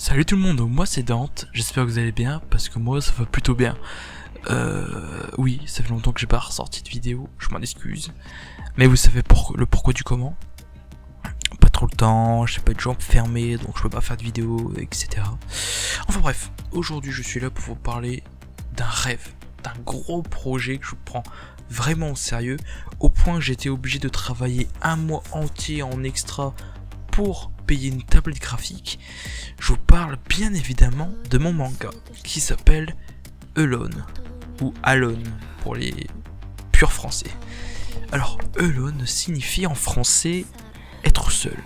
Salut tout le monde, moi c'est Dante, j'espère que vous allez bien, parce que moi ça va plutôt bien. Oui, ça fait longtemps que j'ai pas ressorti de vidéo, je m'en excuse. Mais vous savez le pourquoi du comment. Pas trop le temps, j'ai pas de jambes fermées, donc je peux pas faire de vidéo, etc. Enfin bref, aujourd'hui je suis là pour vous parler d'un rêve, d'un gros projet que je prends vraiment au sérieux, au point que j'étais obligé de travailler un mois entier en extra pour payer une tablette graphique. Je vous parle bien évidemment de mon manga qui s'appelle Alone ou Alone pour les purs français. Alors Alone signifie en français être seul,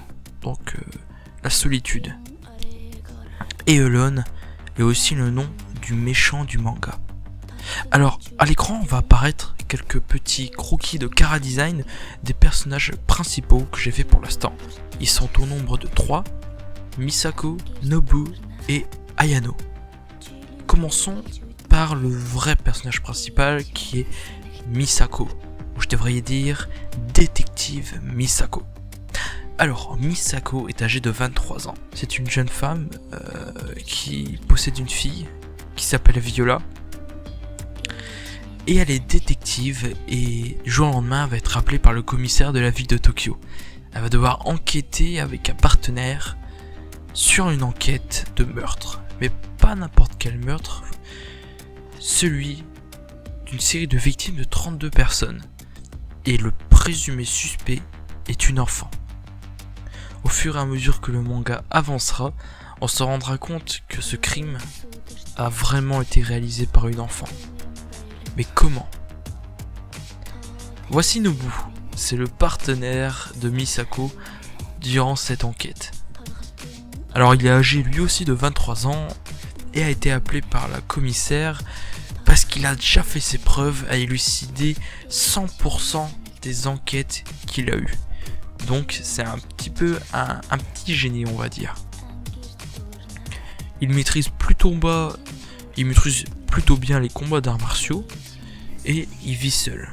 donc la solitude. Et Alone est aussi le nom du méchant du manga. Alors à l'écran on va apparaître quelques petits croquis de chara design des personnages principaux que j'ai fait pour l'instant. Ils sont au nombre de 3, Misako, Nobu et Ayano. Commençons par le vrai personnage principal qui est Misako. Je devrais dire détective Misako. Alors, Misako est âgée de 23 ans. C'est une jeune femme qui possède une fille qui s'appelle Viola. Et elle est détective et du jour au lendemain elle va être appelée par le commissaire de la ville de Tokyo. Elle va devoir enquêter avec un partenaire sur une enquête de meurtre. Mais pas n'importe quel meurtre, celui d'une série de victimes de 32 personnes. Et le présumé suspect est une enfant. Au fur et à mesure que le manga avancera, on se rendra compte que ce crime a vraiment été réalisé par une enfant. Mais comment? Voici Nobu, c'est le partenaire de Misako durant cette enquête. Alors il est âgé lui aussi de 23 ans et a été appelé par la commissaire parce qu'il a déjà fait ses preuves à élucider 100% des enquêtes qu'il a eues. Donc c'est un petit peu un petit génie on va dire. Il maîtrise plutôt bien les combats d'arts martiaux et il vit seul.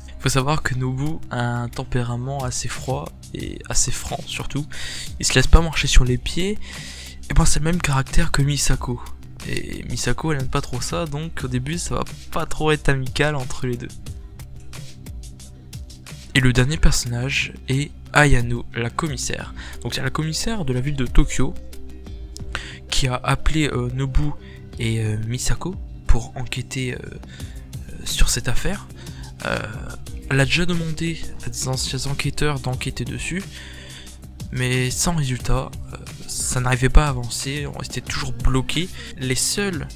Il faut savoir que Nobu a un tempérament assez froid et assez franc surtout. Il se laisse pas marcher sur les pieds. Et ben c'est le même caractère que Misako. Et Misako elle aime pas trop ça, donc au début ça va pas trop être amical entre les deux. Et le dernier personnage est Ayano, la commissaire. Donc c'est la commissaire de la ville de Tokyo qui a appelé Nobu et Misako pour enquêter sur cette affaire. Elle a déjà demandé à des anciens enquêteurs d'enquêter dessus, mais sans résultat, ça n'arrivait pas à avancer, on restait toujours bloqué. Les seules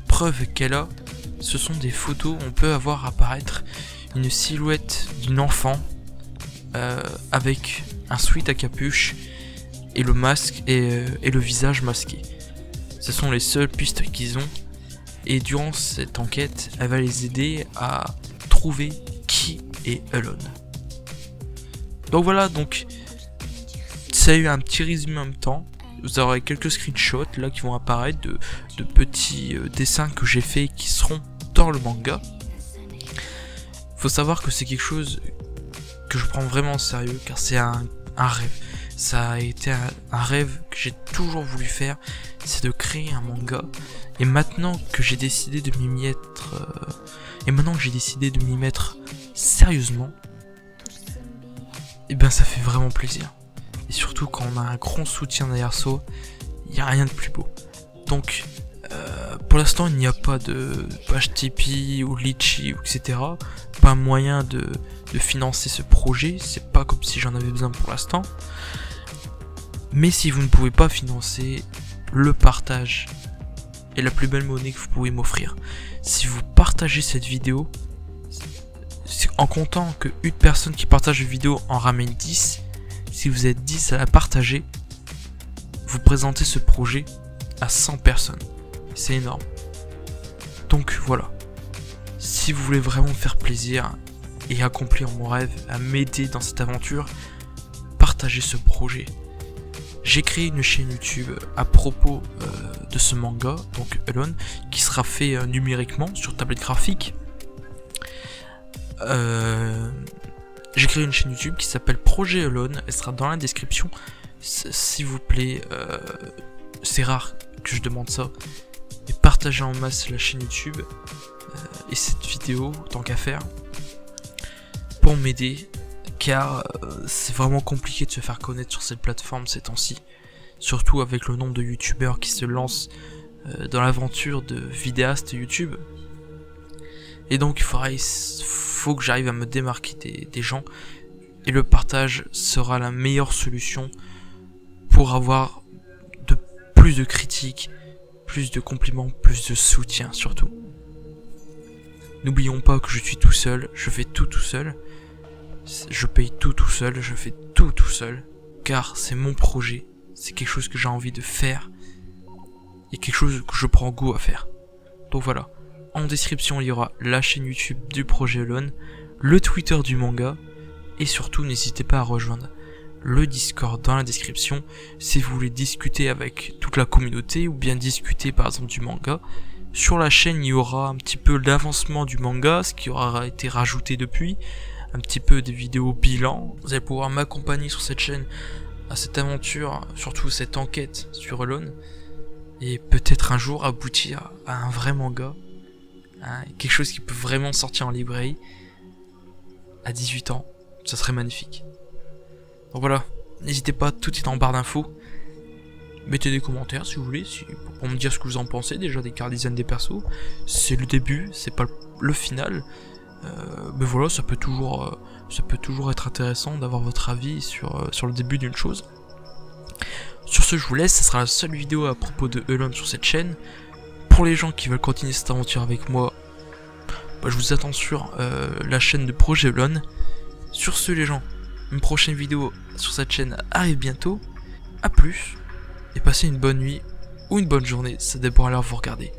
preuves qu'elle a, ce sont des photos où on peut avoir apparaître une silhouette d'une enfant avec un sweat à capuche et le masque et le visage masqué. Ce sont les seules pistes qu'ils ont. Et durant cette enquête, elle va les aider à trouver qui est Alone. Donc voilà, donc ça a eu un petit résumé en même temps. Vous aurez quelques screenshots là qui vont apparaître de petits dessins que j'ai fait qui seront dans le manga. Faut savoir que c'est quelque chose que je prends vraiment au sérieux car c'est un rêve. Ça a été un rêve que j'ai toujours voulu faire, c'est de créer un manga. Et maintenant que j'ai décidé de m'y mettre, sérieusement, et ben ça fait vraiment plaisir. Et surtout quand on a un grand soutien derrière soi, il n'y a rien de plus beau. Donc pour l'instant il n'y a pas de page Tipeee ou Litchi etc. Pas moyen de financer ce projet, c'est pas comme si j'en avais besoin pour l'instant. Mais si vous ne pouvez pas financer, le partage est la plus belle monnaie que vous pouvez m'offrir. Si vous partagez cette vidéo, en comptant que une personne qui partage une vidéo en ramène 10, si vous êtes 10 à la partager, vous présentez ce projet à 100 personnes. C'est énorme. Donc voilà. Si vous voulez vraiment me faire plaisir et accomplir mon rêve, à m'aider dans cette aventure, partagez ce projet. J'ai créé une chaîne YouTube à propos de ce manga, donc Alone, qui sera fait numériquement sur tablette graphique. J'ai créé une chaîne YouTube qui s'appelle Projet Alone, elle sera dans la description. S'il vous plaît, c'est rare que je demande ça. Et partagez en masse la chaîne YouTube et cette vidéo, tant qu'à faire, pour m'aider, car c'est vraiment compliqué de se faire connaître sur cette plateforme ces temps-ci. Surtout avec le nombre de youtubeurs qui se lancent dans l'aventure de vidéastes YouTube. Et donc il faut que j'arrive à me démarquer des gens. Et le partage sera la meilleure solution pour avoir plus de critiques, plus de compliments, plus de soutien surtout. N'oublions pas que je suis tout seul, je fais tout seul. Je paye tout seul, je fais tout seul. Car c'est mon projet, c'est quelque chose que j'ai envie de faire. Et quelque chose que je prends goût à faire. Donc voilà. En description, il y aura la chaîne YouTube du projet Elon, le Twitter du manga, et surtout n'hésitez pas à rejoindre le Discord dans la description si vous voulez discuter avec toute la communauté ou bien discuter par exemple du manga. Sur la chaîne, il y aura un petit peu l'avancement du manga, ce qui aura été rajouté depuis, un petit peu des vidéos bilan. Vous allez pouvoir m'accompagner sur cette chaîne à cette aventure, surtout cette enquête sur Elon, et peut-être un jour aboutir à un vrai manga. Quelque chose qui peut vraiment sortir en librairie à 18 ans, ça serait magnifique. Donc voilà, n'hésitez pas, tout est en barre d'infos. Mettez des commentaires si vous voulez, pour me dire ce que vous en pensez déjà des car design des persos. C'est le début, c'est pas le final. Mais voilà, ça peut toujours être intéressant d'avoir votre avis sur le début d'une chose. Sur ce, je vous laisse, ça sera la seule vidéo à propos de Elon sur cette chaîne. Pour les gens qui veulent continuer cette aventure avec moi, je vous attends sur la chaîne de Projet Elon. Sur ce les gens, une prochaine vidéo sur cette chaîne arrive bientôt. A plus, et passez une bonne nuit ou une bonne journée, ça dépend à l'heure où vous regardez.